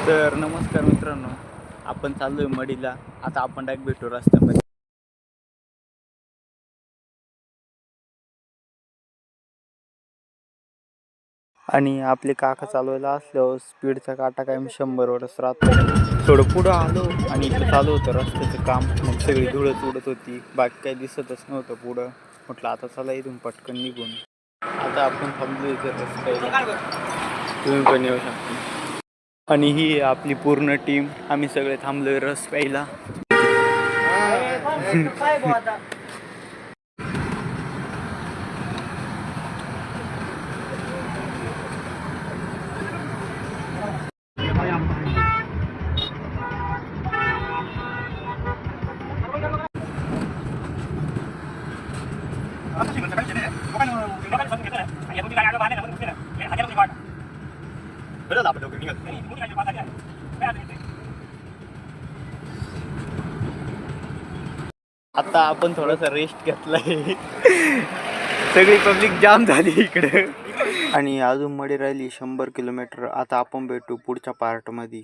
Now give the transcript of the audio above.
तर नमस्कार मित्रांनो, आपण चाललोय मडीला. आता आपण डायरेक्ट भेटू रस्त्यामध्ये. आणि आपले काका चालवायला असल्यावर स्पीडचा काटा काय 100वरच राहतो. थोडं पुढं आलो आणि इथं चालू होतं रस्त्याचं काम. मग सगळी धुळच उडत होती, बाकी काही दिसतच नव्हतं पुढं. म्हटलं आता चला इथून पटकन निघून. आता आपण थांबलो इथं रस्त्याला, तुम्ही पण येऊ शकता. आणि ही आपली पूर्ण टीम, आम्ही सगळे थांबलोय रस प्यायला. आता आपण थोडासा रेस्ट घेतलाय. सगळी पब्लिक जाम झाली इकडे. आणि अजून मध्ये राहिली 100 किलोमीटर. आता आपण भेटू पुढच्या पार्ट मध्ये.